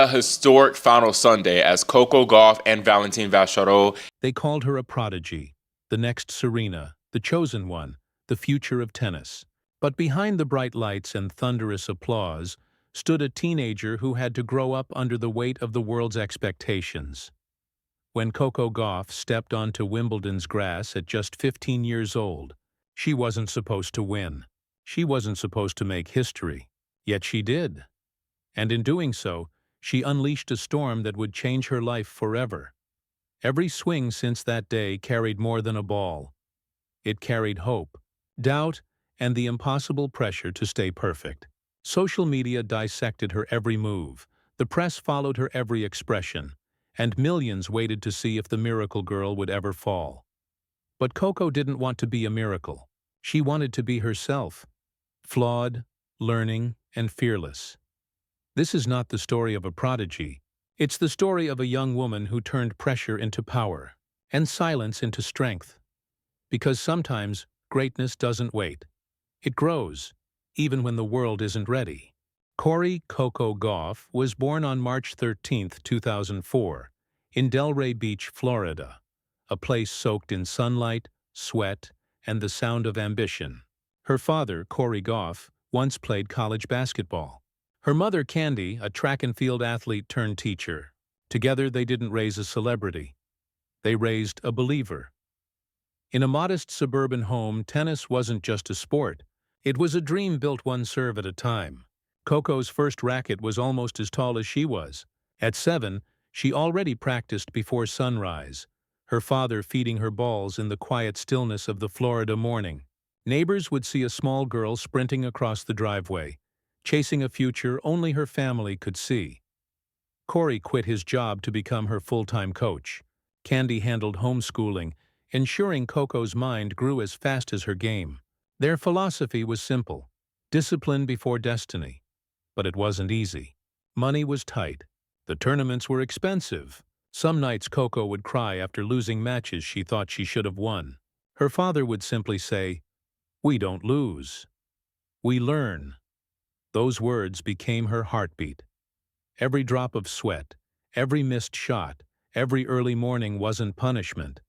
A historic final Sunday as Coco Gauff and Valentine Vachereau. They called her a prodigy, the next Serena, the chosen one, the future of tennis. But behind the bright lights and thunderous applause stood a teenager who had to grow up under the weight of the world's expectations. When Coco Gauff stepped onto Wimbledon's grass at just 15 years old, she wasn't supposed to win. She wasn't supposed to make history. Yet she did. And in doing so, she unleashed a storm that would change her life forever. Every swing since that day carried more than a ball. It carried hope, doubt, and the impossible pressure to stay perfect. Social media dissected her every move, the press followed her every expression, and millions waited to see if the miracle girl would ever fall. But Coco didn't want to be a miracle. She wanted to be herself, flawed, learning, and fearless. This is not the story of a prodigy. It's the story of a young woman who turned pressure into power, and silence into strength. Because sometimes greatness doesn't wait. It grows, even when the world isn't ready. Coco Gauff was born on March 13, 2004, in Delray Beach, Florida, a place soaked in sunlight, sweat, and the sound of ambition. Her father, Coco Gauff, once played college basketball. Her mother, Candy, a track and field athlete turned teacher. Together, they didn't raise a celebrity. They raised a believer. In a modest suburban home, tennis wasn't just a sport. It was a dream built one serve at a time. Coco's first racket was almost as tall as she was. At 7, she already practiced before sunrise, her father feeding her balls in the quiet stillness of the Florida morning. Neighbors would see a small girl sprinting across the driveway, chasing a future only her family could see. Corey quit his job to become her full-time coach. Candy handled homeschooling, ensuring Coco's mind grew as fast as her game. Their philosophy was simple: discipline before destiny. But it wasn't easy. Money was tight. The tournaments were expensive. Some nights Coco would cry after losing matches she thought she should have won. Her father would simply say, "We don't lose. We learn." Those words became her heartbeat. Every drop of sweat, every missed shot, every early morning wasn't punishment.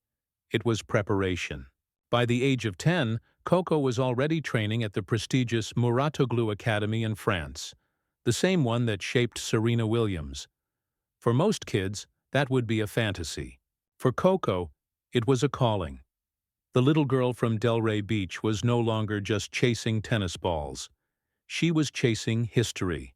It was preparation. By the age of 10, Coco was already training at the prestigious Mouratoglou Academy in France, the same one that shaped Serena Williams. For most kids, that would be a fantasy. For Coco, it was a calling. The little girl from Delray Beach was no longer just chasing tennis balls. She was chasing history.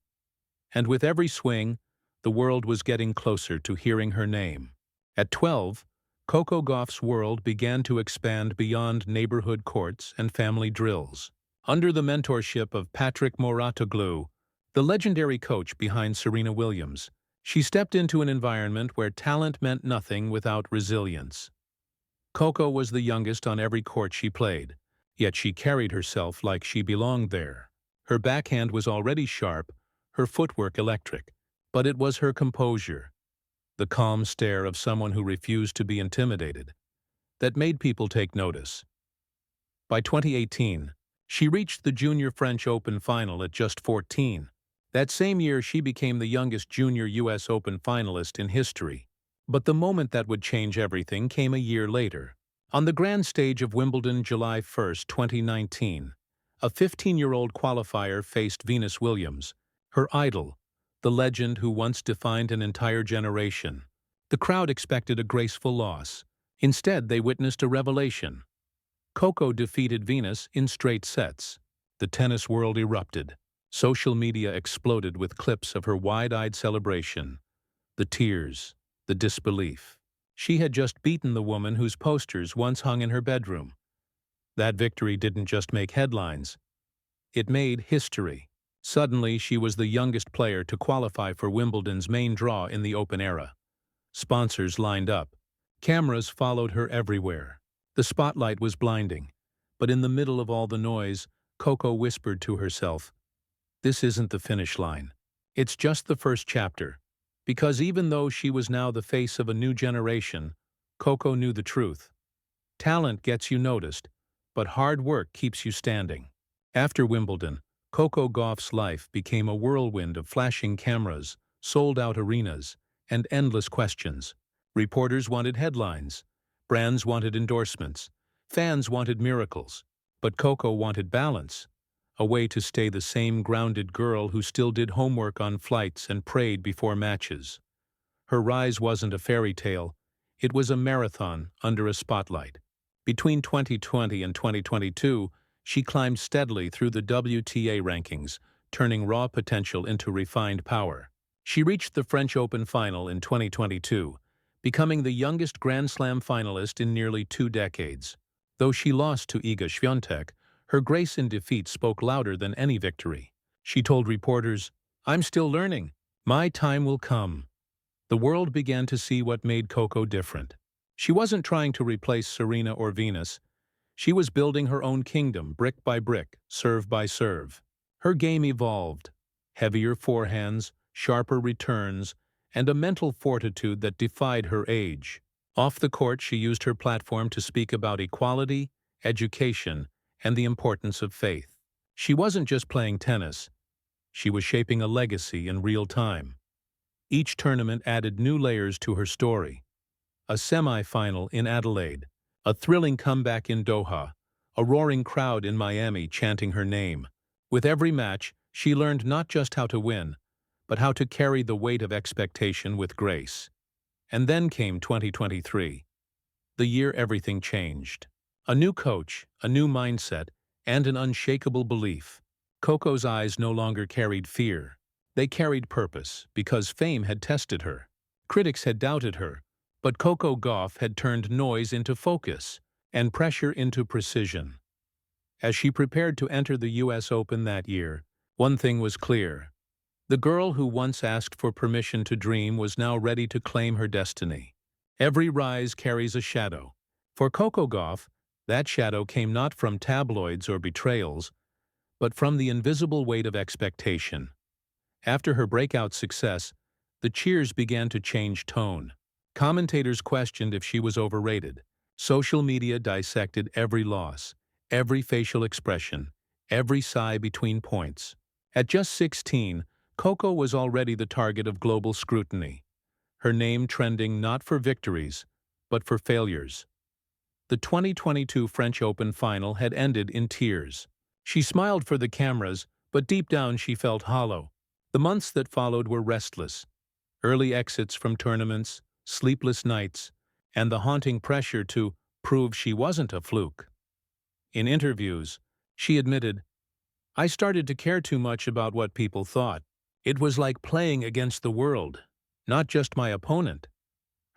And with every swing, the world was getting closer to hearing her name. At 12, Coco Gauff's world began to expand beyond neighborhood courts and family drills. Under the mentorship of Patrick Mouratoglou, the legendary coach behind Serena Williams, she stepped into an environment where talent meant nothing without resilience. Coco was the youngest on every court she played, yet she carried herself like she belonged there. Her backhand was already sharp, her footwork electric, but it was her composure, the calm stare of someone who refused to be intimidated, that made people take notice. By 2018, she reached the Junior French Open final at just 14. That same year, she became the youngest junior U.S. Open finalist in history. But the moment that would change everything came a year later. On the grand stage of Wimbledon, July 1, 2019, a 15-year-old qualifier faced Venus Williams, her idol, the legend who once defined an entire generation. The crowd expected a graceful loss. Instead, they witnessed a revelation. Coco defeated Venus in straight sets. The tennis world erupted. Social media exploded with clips of her wide-eyed celebration. The tears, the disbelief. She had just beaten the woman whose posters once hung in her bedroom. That victory didn't just make headlines. It made history. Suddenly, she was the youngest player to qualify for Wimbledon's main draw in the Open era. Sponsors lined up. Cameras followed her everywhere. The spotlight was blinding. But in the middle of all the noise, Coco whispered to herself, "This isn't the finish line. It's just the first chapter." Because even though she was now the face of a new generation, Coco knew the truth. Talent gets you noticed, but hard work keeps you standing. After Wimbledon, Coco Gauff's life became a whirlwind of flashing cameras, sold-out arenas, and endless questions. Reporters wanted headlines. Brands wanted endorsements. Fans wanted miracles. But Coco wanted balance, a way to stay the same grounded girl who still did homework on flights and prayed before matches. Her rise wasn't a fairy tale. It was a marathon under a spotlight. Between 2020 and 2022, she climbed steadily through the WTA rankings, turning raw potential into refined power. She reached the French Open final in 2022, becoming the youngest Grand Slam finalist in nearly 2 decades. Though she lost to Iga Świątek, her grace in defeat spoke louder than any victory. She told reporters, "I'm still learning. My time will come." The world began to see what made Coco different. She wasn't trying to replace Serena or Venus. She was building her own kingdom, brick by brick, serve by serve. Her game evolved. Heavier forehands, sharper returns, and a mental fortitude that defied her age. Off the court, she used her platform to speak about equality, education, and the importance of faith. She wasn't just playing tennis. She was shaping a legacy in real time. Each tournament added new layers to her story. A semi-final in Adelaide, a thrilling comeback in Doha, a roaring crowd in Miami chanting her name. With every match, she learned not just how to win, but how to carry the weight of expectation with grace. And then came 2023, the year everything changed. A new coach, a new mindset, and an unshakable belief. Coco's eyes no longer carried fear. They carried purpose, because fame had tested her. Critics had doubted her, but Coco Gauff had turned noise into focus and pressure into precision. As she prepared to enter the US Open that year, one thing was clear. The girl who once asked for permission to dream was now ready to claim her destiny. Every rise carries a shadow. For Coco Gauff, that shadow came not from tabloids or betrayals, but from the invisible weight of expectation. After her breakout success, the cheers began to change tone. Commentators questioned if she was overrated. Social media dissected every loss, every facial expression, every sigh between points. At just 16, Coco was already the target of global scrutiny, her name trending not for victories, but for failures. The 2022 French Open final had ended in tears. She smiled for the cameras, but deep down she felt hollow. The months that followed were restless. Early exits from tournaments, sleepless nights, and the haunting pressure to prove she wasn't a fluke. In interviews, she admitted, "I started to care too much about what people thought. It was like playing against the world, not just my opponent."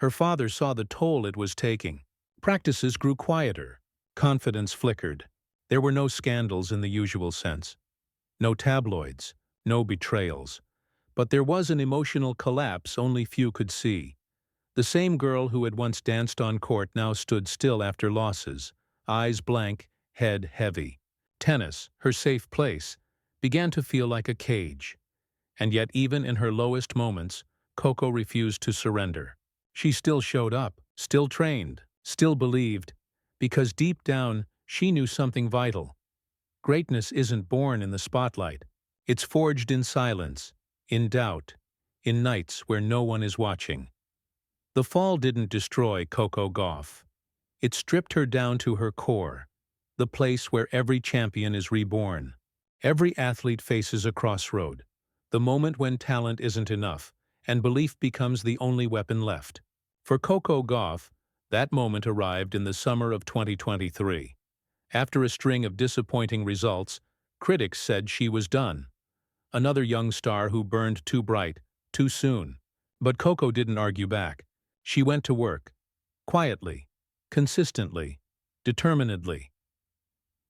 Her father saw the toll it was taking. Practices grew quieter. Confidence flickered. There were no scandals in the usual sense. No tabloids. No betrayals. But there was an emotional collapse only few could see. The same girl who had once danced on court now stood still after losses, eyes blank, head heavy. Tennis, her safe place, began to feel like a cage. And yet even in her lowest moments, Coco refused to surrender. She still showed up, still trained, still believed, because deep down she knew something vital. Greatness isn't born in the spotlight. It's forged in silence, in doubt, in nights where no one is watching. The fall didn't destroy Coco Gauff. It stripped her down to her core, the place where every champion is reborn. Every athlete faces a crossroad, the moment when talent isn't enough, and belief becomes the only weapon left. For Coco Gauff, that moment arrived in the summer of 2023. After a string of disappointing results, critics said she was done. Another young star who burned too bright, too soon. But Coco didn't argue back. She went to work. Quietly. Consistently. Determinedly.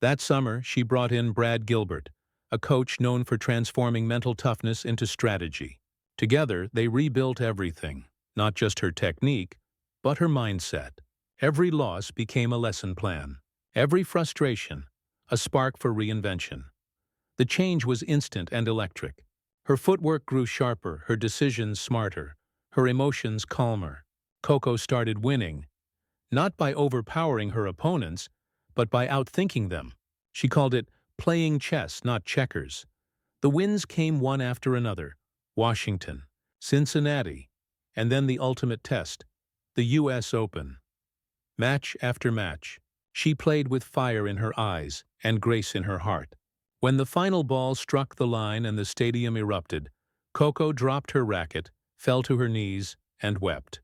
That summer, she brought in Brad Gilbert, a coach known for transforming mental toughness into strategy. Together, they rebuilt everything. Not just her technique, but her mindset. Every loss became a lesson plan. Every frustration, a spark for reinvention. The change was instant and electric. Her footwork grew sharper, her decisions smarter, her emotions calmer. Coco started winning, not by overpowering her opponents, but by outthinking them. She called it playing chess, not checkers. The wins came one after another. Washington, Cincinnati, and then the ultimate test, the U.S. Open. Match after match, she played with fire in her eyes and grace in her heart. When the final ball struck the line and the stadium erupted, Coco dropped her racket, fell to her knees, and wept.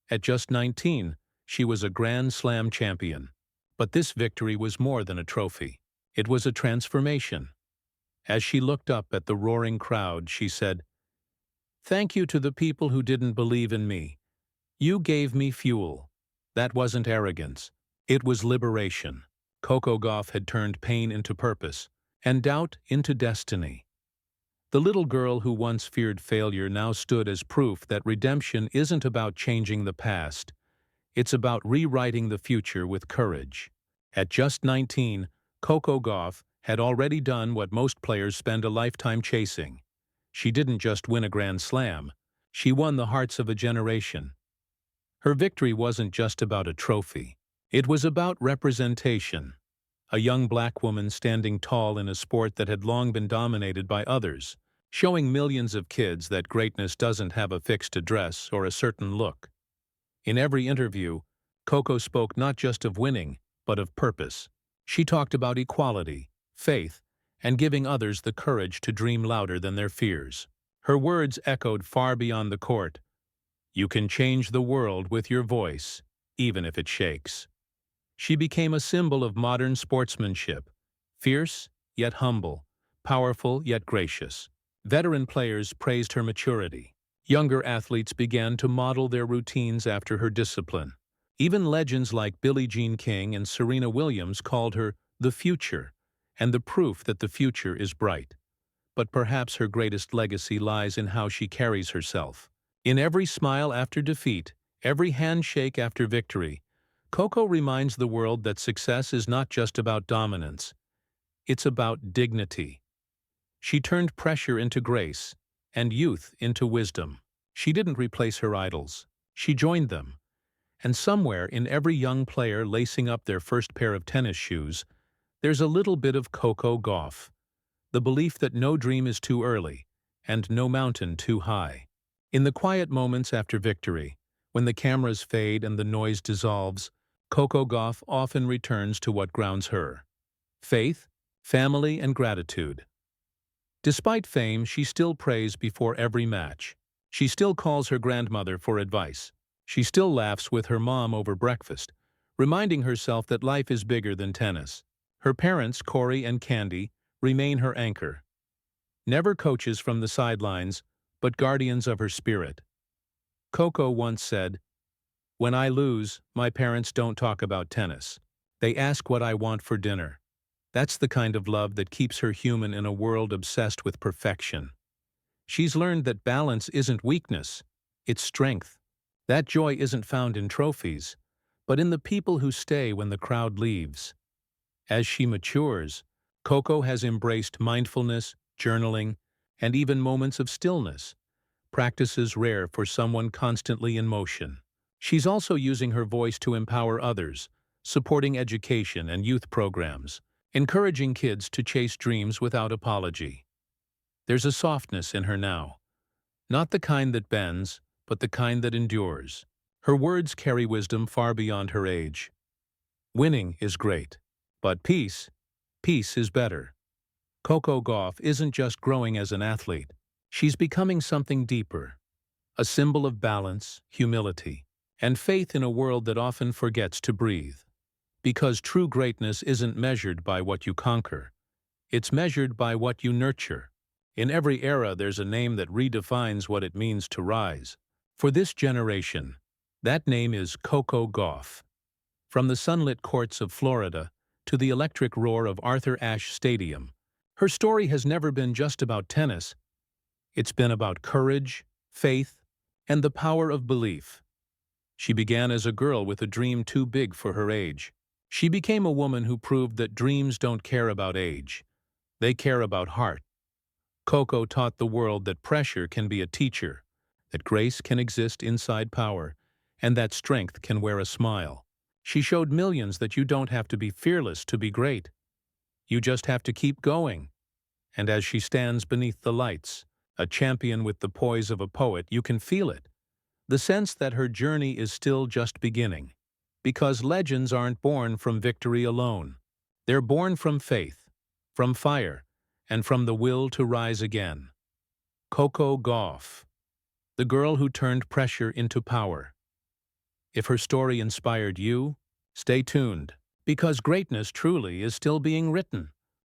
At just 19, she was a Grand Slam champion. But this victory was more than a trophy. It was a transformation. As she looked up at the roaring crowd, she said, "Thank you to the people who didn't believe in me. You gave me fuel." That wasn't arrogance. It was liberation. Coco Gauff had turned pain into purpose, and doubt into destiny. The little girl who once feared failure now stood as proof that redemption isn't about changing the past. It's about rewriting the future with courage. At just 19, Coco Gauff had already done what most players spend a lifetime chasing. She didn't just win a Grand Slam, she won the hearts of a generation. Her victory wasn't just about a trophy. It was about representation. A young black woman standing tall in a sport that had long been dominated by others, showing millions of kids that greatness doesn't have a fixed address or a certain look. In every interview, Coco spoke not just of winning, but of purpose. She talked about equality, faith, and giving others the courage to dream louder than their fears. Her words echoed far beyond the court. You can change the world with your voice, even if it shakes. She became a symbol of modern sportsmanship, fierce yet humble, powerful yet gracious. Veteran players praised her maturity. Younger athletes began to model their routines after her discipline. Even legends like Billie Jean King and Serena Williams called her the future, and the proof that the future is bright. But perhaps her greatest legacy lies in how she carries herself. In every smile after defeat, every handshake after victory, Coco reminds the world that success is not just about dominance. It's about dignity. She turned pressure into grace, and youth into wisdom. She didn't replace her idols. She joined them. And somewhere in every young player lacing up their first pair of tennis shoes, there's a little bit of Coco Gauff, the belief that no dream is too early, and no mountain too high. In the quiet moments after victory, when the cameras fade and the noise dissolves, Coco Gauff often returns to what grounds her: faith, family, and gratitude. Despite fame, she still prays before every match. She still calls her grandmother for advice. She still laughs with her mom over breakfast, reminding herself that life is bigger than tennis. Her parents, Corey and Candy, remain her anchor. Never coaches from the sidelines, but guardians of her spirit. Coco once said, "When I lose, my parents don't talk about tennis. They ask what I want for dinner." That's the kind of love that keeps her human in a world obsessed with perfection. She's learned that balance isn't weakness, it's strength. That joy isn't found in trophies, but in the people who stay when the crowd leaves. As she matures, Coco has embraced mindfulness, journaling, and even moments of stillness, practices rare for someone constantly in motion. She's also using her voice to empower others, supporting education and youth programs, encouraging kids to chase dreams without apology. There's a softness in her now, not the kind that bends, but the kind that endures. Her words carry wisdom far beyond her age. Winning is great, but peace is better. Coco Gauff isn't just growing as an athlete. She's becoming something deeper, a symbol of balance, humility, and faith in a world that often forgets to breathe. Because true greatness isn't measured by what you conquer. It's measured by what you nurture. In every era, there's a name that redefines what it means to rise. For this generation, that name is Coco Gauff. From the sunlit courts of Florida to the electric roar of Arthur Ashe Stadium, her story has never been just about tennis. It's been about courage, faith, and the power of belief. She began as a girl with a dream too big for her age. She became a woman who proved that dreams don't care about age. They care about heart. Coco taught the world that pressure can be a teacher, that grace can exist inside power, and that strength can wear a smile. She showed millions that you don't have to be fearless to be great. You just have to keep going. And as she stands beneath the lights, A champion with the poise of a poet, you can feel it. The sense that her journey is still just beginning. Because legends aren't born from victory alone. They're born from faith, from fire, and from the will to rise again. Coco Gauff, the girl who turned pressure into power. If her story inspired you, stay tuned, because greatness truly is still being written.